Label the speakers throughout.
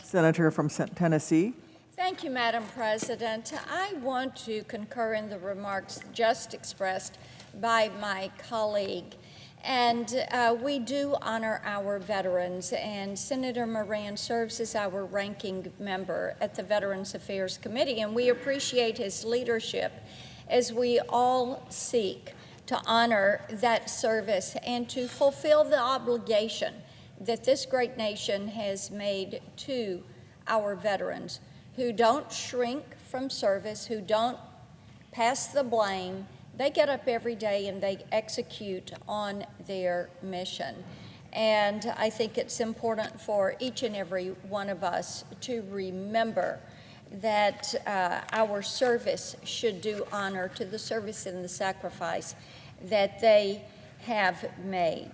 Speaker 1: Senator from Tennessee.
Speaker 2: Thank you, Madam President. I want to concur in the remarks just expressed by my colleague. And we do honor our veterans, and Senator Moran serves as our ranking member at the Veterans Affairs Committee, and we appreciate his leadership as we all seek to honor that service and to fulfill the obligation that this great nation has made to our veterans, who don't shrink from service, who don't pass the blame. They get up every day and they execute on their mission. And I think it's important for each and every one of us to remember that our service should do honor to the service and the sacrifice that they have made.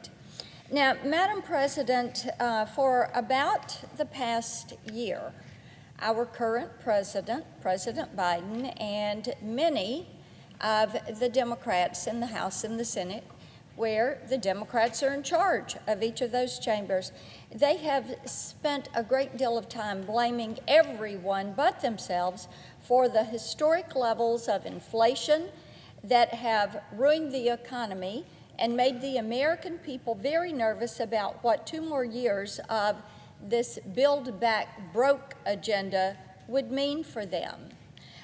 Speaker 2: Now, Madam President, for about the past year, our current president, President Biden, and many of the Democrats in the House and the Senate, where the Democrats are in charge of each of those chambers, they have spent a great deal of time blaming everyone but themselves for the historic levels of inflation that have ruined the economy and made the American people very nervous about what 2 more years of this Build Back Broke agenda would mean for them.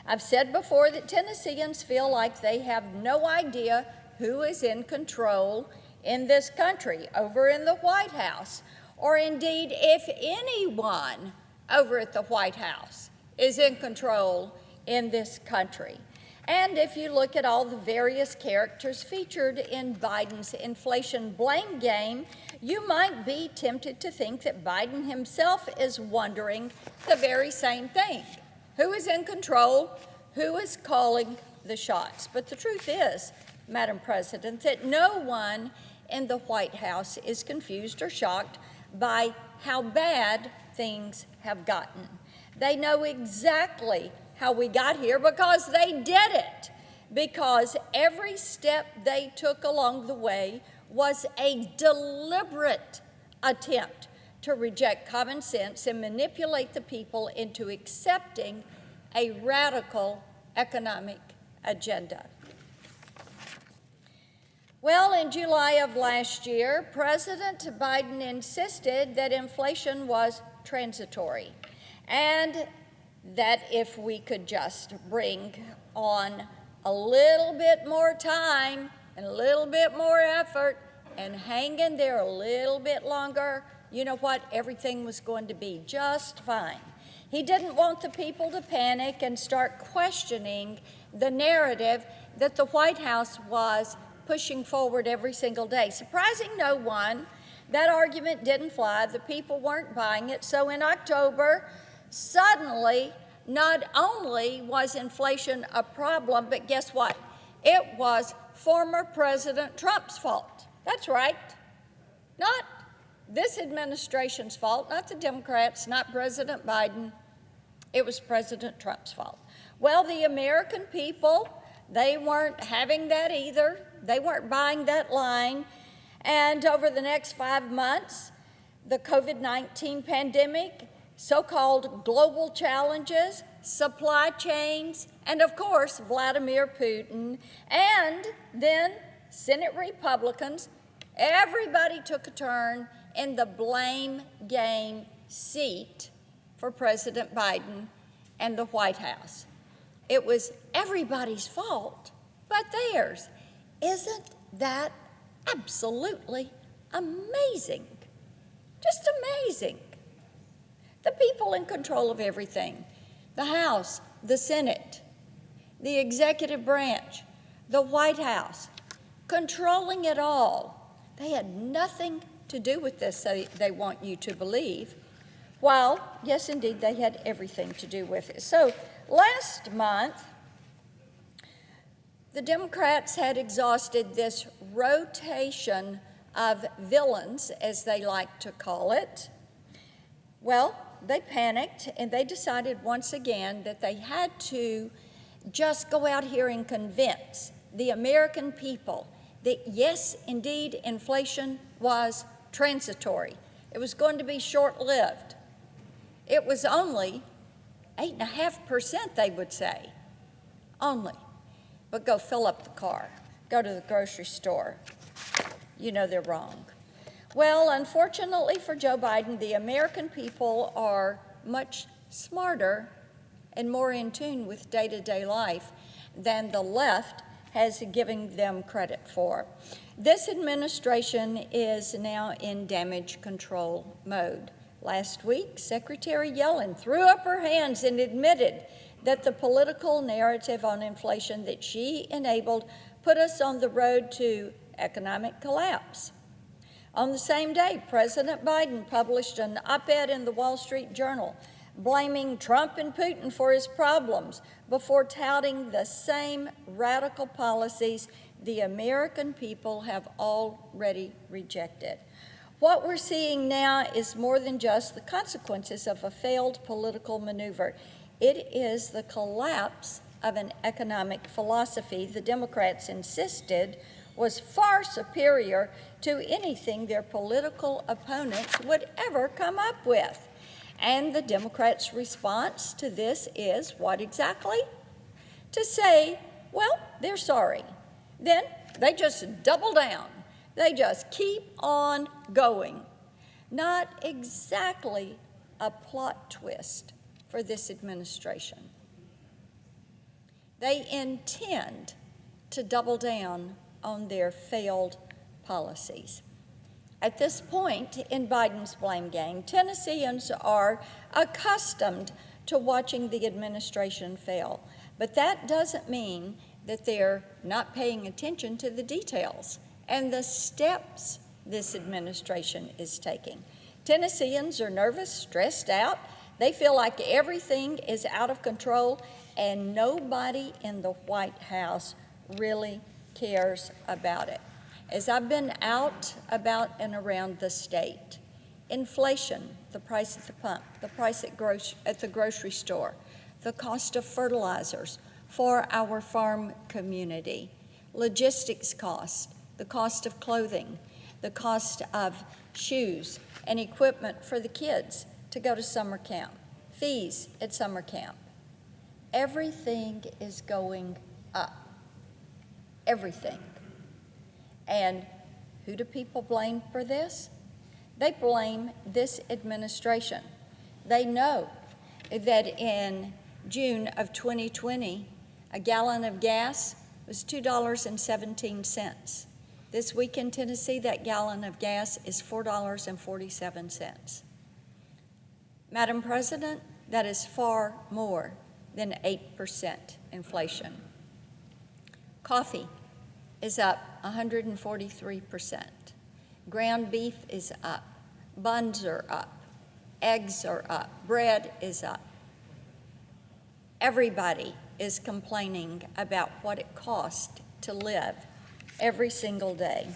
Speaker 2: I've said before that Tennesseans feel like they have no idea who is in control in this country over in the White House, or indeed if anyone over at the White House is in control in this country. And if you look at all the various characters featured in Biden's inflation blame game, you might be tempted to think that Biden himself is wondering the very same thing. Who is in control? Who is calling the shots? But the truth is, Madam President, that no one in the White House is confused or shocked by how bad things have gotten. They know exactly how we got here because they did it, because every step they took along the way was a deliberate attempt to reject common sense and manipulate the people into accepting a radical economic agenda. Well, in July of last year, President Biden insisted that inflation was transitory and that if we could just bring on a little bit more time and a little bit more effort and hang in there a little bit longer, you know what, everything was going to be just fine. He didn't want the people to panic and start questioning the narrative that the White House was pushing forward every single day. Surprising no one, that argument didn't fly. The people weren't buying it. So in October, suddenly, not only was inflation a problem, but guess what? It was former President Trump's fault. That's right. Not this administration's fault, not the Democrats, not President Biden. It was President Trump's fault. Well, the American people, they weren't having that either. They weren't buying that line. And over the next 5 months, the COVID-19 pandemic, so-called global challenges, supply chains, and of course, Vladimir Putin, and then Senate Republicans, everybody took a turn in the blame game seat for President Biden and the White House. It was everybody's fault but theirs. Isn't that absolutely amazing? Just amazing. The people in control of everything, the House, the Senate, the executive branch, the White House, controlling it all. They had nothing to do with this, they want you to believe. While, yes, indeed, they had everything to do with it. So last month, the Democrats had exhausted this rotation of villains, as they like to call it. Well, they panicked and they decided once again that they had to just go out here and convince the American people that yes, indeed, inflation was transitory. It was going to be short-lived. It was only 8.5%, they would say, only. But go fill up the car, go to the grocery store. You know they're wrong. Well, unfortunately for Joe Biden, the American people are much smarter and more in tune with day-to-day life than the left has given them credit for. This administration is now in damage control mode. Last week, Secretary Yellen threw up her hands and admitted that the political narrative on inflation that she enabled put us on the road to economic collapse. On the same day, President Biden published an op-ed in the Wall Street Journal blaming Trump and Putin for his problems before touting the same radical policies the American people have already rejected. What we're seeing now is more than just the consequences of a failed political maneuver. It is the collapse of an economic philosophy the Democrats insisted was far superior to anything their political opponents would ever come up with. And the Democrats' response to this is what exactly? To say, well, they're sorry. Then they just double down. They just keep on going. Not exactly a plot twist for this administration. They intend to double down on their failed policies. At this point in Biden's blame game, Tennesseans are accustomed to watching the administration fail, but that doesn't mean that they're not paying attention to the details and the steps this administration is taking. Tennesseans are nervous, stressed out. They feel like everything is out of control, and nobody in the White House really cares about it. As I've been out about and around the state, inflation, the price at the pump, the price at the grocery store, the cost of fertilizers for our farm community, logistics cost, the cost of clothing, the cost of shoes and equipment for the kids to go to summer camp, fees at summer camp. Everything is going up. Everything. And who do people blame for this? They blame this administration. They know that in June of 2020, a gallon of gas was $2.17. This week in Tennessee, that gallon of gas is $4.47. Madam President, that is far more than 8% inflation. Coffee is up 143%. Ground beef is up. Buns are up. Eggs are up. Bread is up. Everybody is complaining about what it costs to live every single day.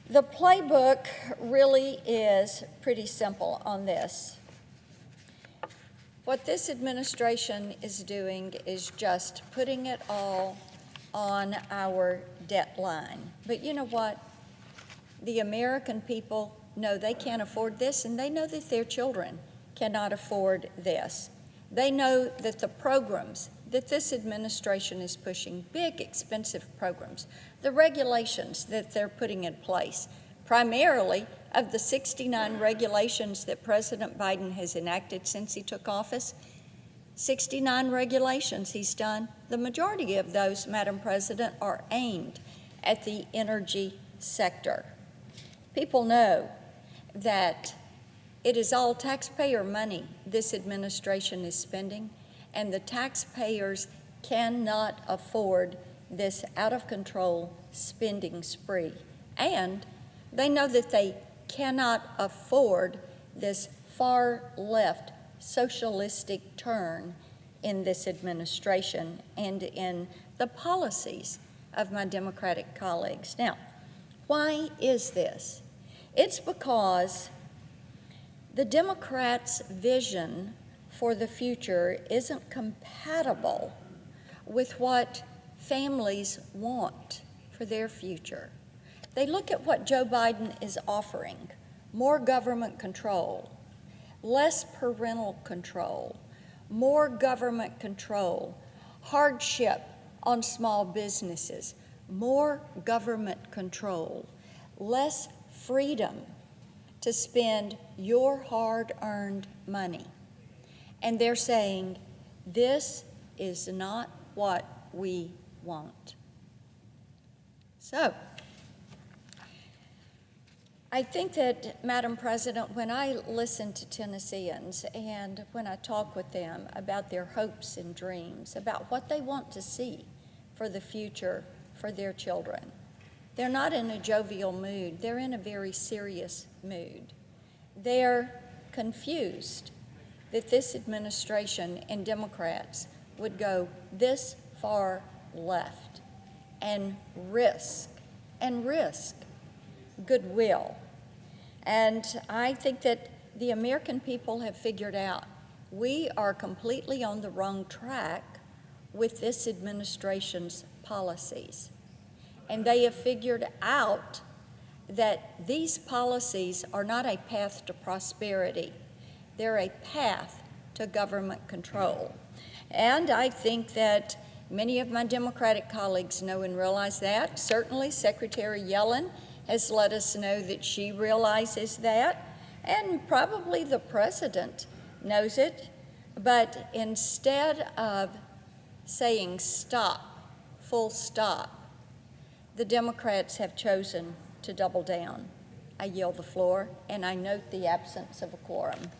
Speaker 2: The playbook really is pretty simple on this. What this administration is doing is just putting it all on our debt line. But you know what? The American people know they can't afford this, and they know that their children cannot afford this. They know that the programs that this administration is pushing, big, expensive programs, the regulations that they're putting in place, primarily of the 69 regulations that President Biden has enacted since he took office, 69 regulations he's done. The majority of those, Madam President, are aimed at the energy sector. People know that it is all taxpayer money this administration is spending, and the taxpayers cannot afford this out-of-control spending spree. And they know that they cannot afford this far-left socialistic turn in this administration and in the policies of my Democratic colleagues. Now, why is this? It's because the Democrats' vision for the future isn't compatible with what families want for their future. They look at what Joe Biden is offering: more government control, less parental control, more government control, hardship on small businesses, more government control, less freedom to spend your hard-earned money. And they're saying, this is not what we want. So, I think that, Madam President, when I listen to Tennesseans and when I talk with them about their hopes and dreams, about what they want to see for the future for their children, they're not in a jovial mood. They're in a very serious mood. They're confused that this administration and Democrats would go this far left and risk goodwill. And I think that the American people have figured out we are completely on the wrong track with this administration's policies. And they have figured out that these policies are not a path to prosperity. They're a path to government control. And I think that many of my Democratic colleagues know and realize that. Certainly, Secretary Yellen has let us know that she realizes that, and probably the President knows it. But instead of saying stop, full stop, the Democrats have chosen to double down. I yield the floor, and I note the absence of a quorum.